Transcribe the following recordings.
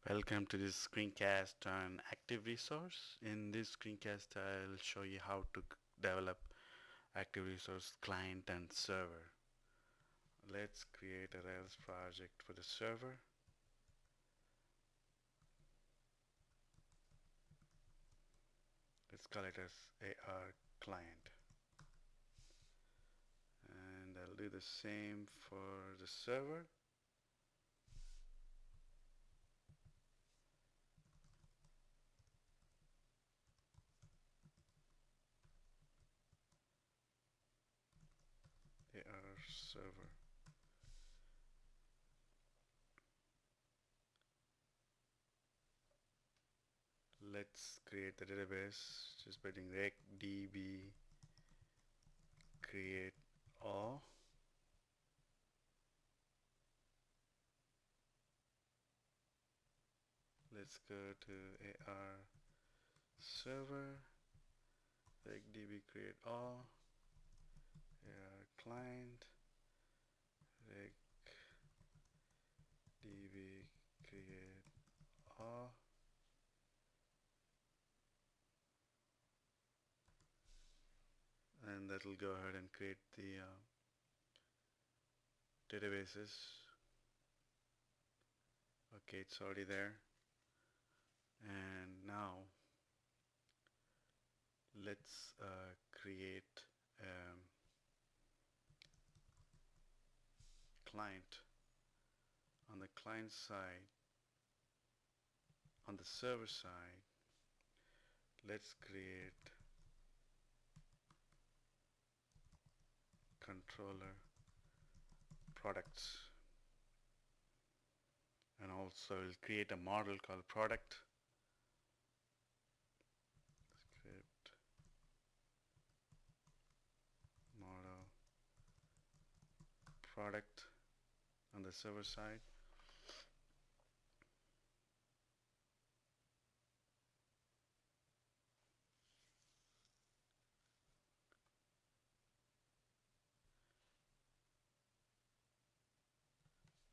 Welcome to this screencast on ActiveResource. In this screencast, I'll show you how to develop ActiveResource client and server. Let's create a Rails project for the server. Let's call it as AR client. And I'll do the same for the server. AR server. Let's create the database just by doing recdb create all. Let's go to AR server, recdb create all, AR client, recdb create all, and that will go ahead and create the databases. Okay, it's already there. And now let's create a client. On the client side, on the server side, let's create controller products, and also we'll create a model called product script model product on the server side.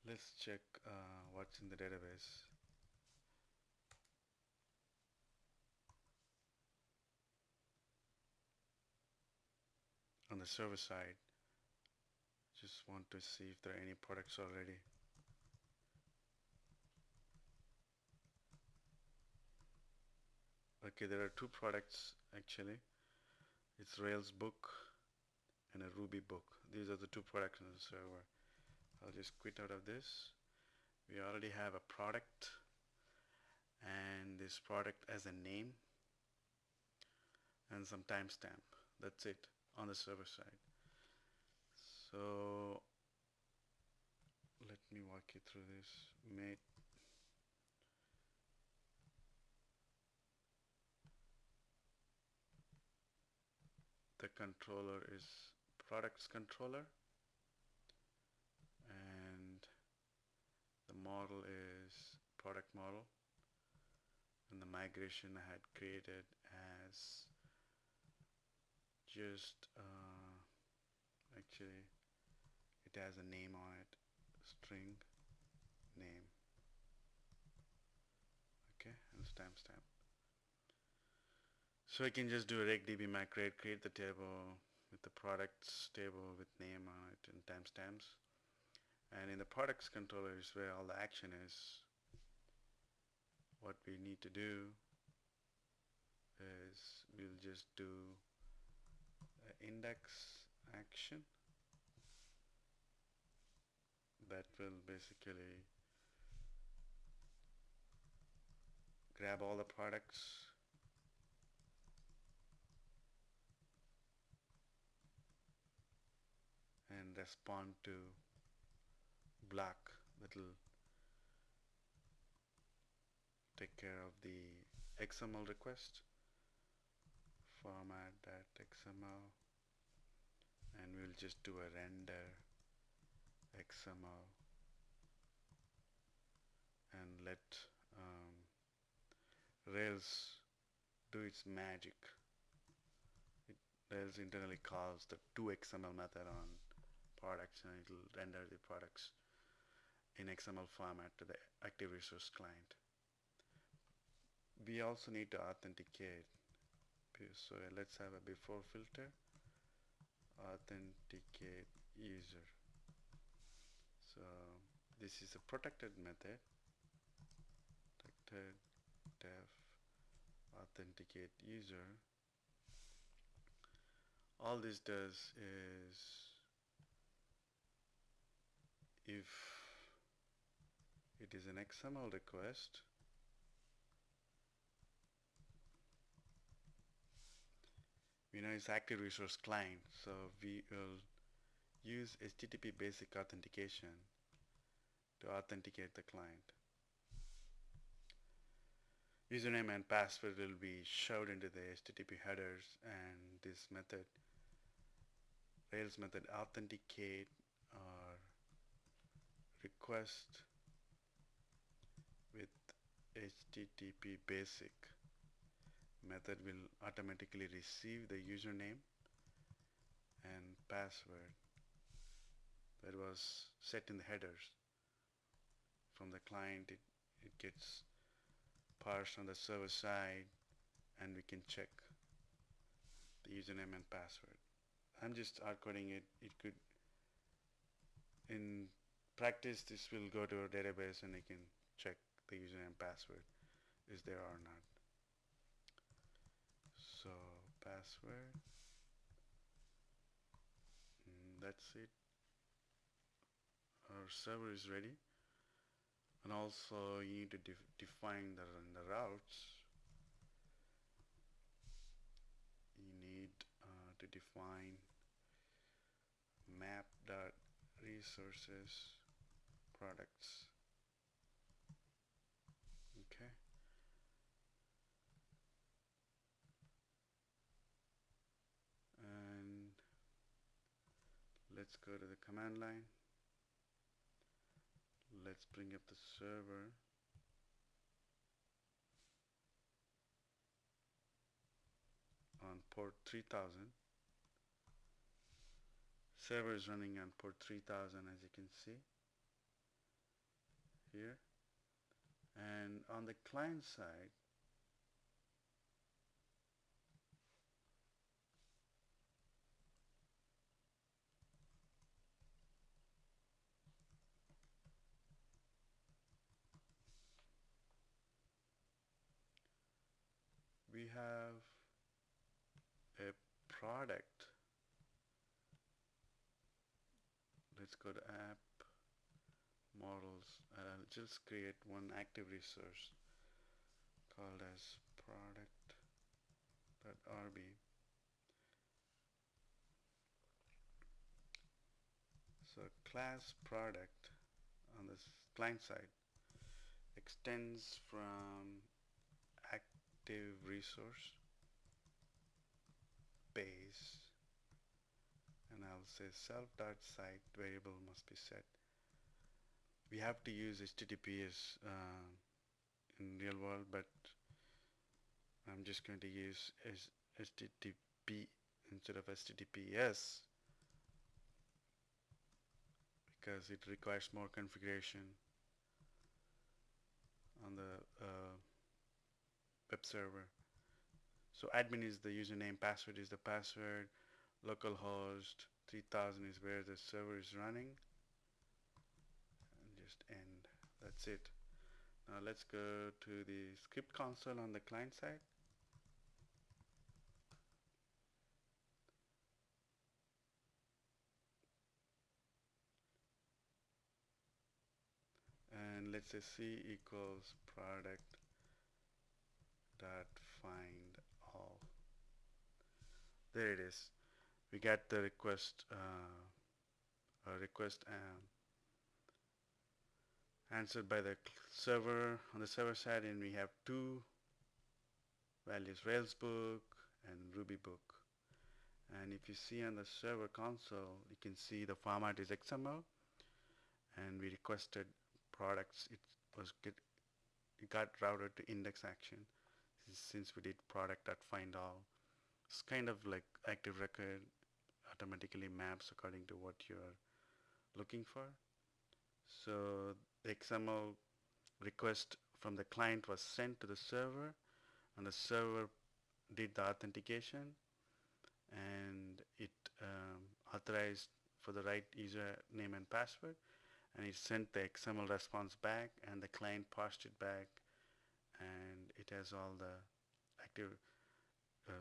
Let's check what's in the database. On the server side, just want to see if there are any products already. Okay, there are two products actually. It's Rails book and a Ruby book. These are the two products on the server. I'll just quit out of this. We already have a product, and this product has a name and some timestamp. That's it on the server side. So let me walk you through this. The controller is products controller, and the model is product model, and the migration I had created as just actually it has a name on it, string name. Okay, and timestamp. So I can just do a recdb migrate, create the table with the products table with name on it and timestamps. And in the products controller is where all the action is. What we need to do is we'll just do index action that will basically grab all the products and respond to block that will take care of the XML request, format that XML, and we'll just do a render XML and let Rails do its magic. Rails internally calls the toXML method on products, and it will render the products in XML format to the ActiveResource client. we also need to authenticate. So let's have a before filter, authenticate user. So this is a protected method, protected def authenticate user. All this does is if it is an XML request, we know it's ActiveResource client, so we will use HTTP basic authentication to authenticate the client. Username and password will be shoved into the HTTP headers, and this method, Rails method authenticate or request with HTTP basic method will automatically receive the username and password that was set in the headers from the client. It gets parsed on the server side, and we can check the username and password. I'm just hardcoding it. It could, in practice, this will go to a database and you can check the username and password is there or not. So password, that's it. Our server is ready. And also you need to define the routes. You need to define map.resources products. Okay. And let's go to the command line. Let's bring up the server. On port 3000. Server is running on port 3000, as you can see here. And on the client side, we have a product. Let's go to app models, and I'll just create one active resource called as product.rb. So class product on this client side extends from active resource base, and I'll say self.site variable must be set. We have to use HTTPS in real world, but I'm just going to use HTTP instead of HTTPS because it requires more configuration on the web server. So admin is the username, password is the password, localhost 3000 is where the server is running, and just end. That's it. Now let's go to the script console on the client side. And let's say C equals product dot find all. There it is. We got the request answered by the server on the server side, and we have two values, Rails book and Ruby book. And if you see on the server console, you can see the format is XML, and we requested products. It got routed to index action since we did product.find all. It's kind of like active record automatically maps according to what you're looking for. So the XML request from the client was sent to the server, and the server did the authentication, and it authorized for the right username and password, and it sent the XML response back, and the client parsed it back, and it has all the active uh,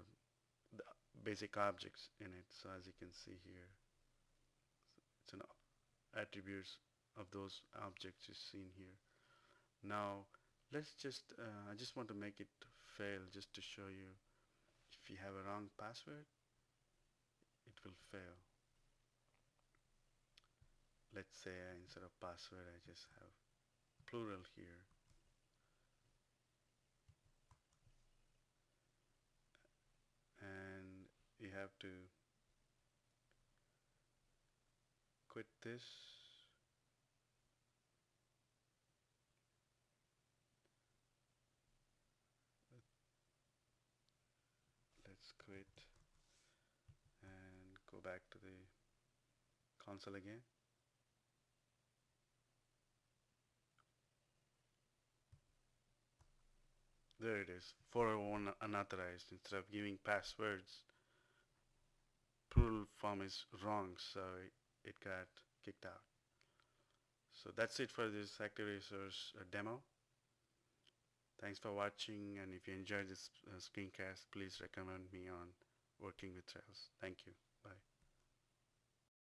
the basic objects in it. So as you can see here, it's an attributes of those objects is seen here. Now let's just I just want to make it fail just to show you. If you have a wrong password, it will fail. Let's say instead of password I just have plural here, and you have to quit this. Let's quit and go back to the console again. There it is, 401 unauthorized. Instead of giving passwords, plural form is wrong, so it got kicked out. So that's it for this ActiveResource demo. Thanks for watching, and if you enjoyed this screencast, please recommend me on working with Rails. Thank you. Bye.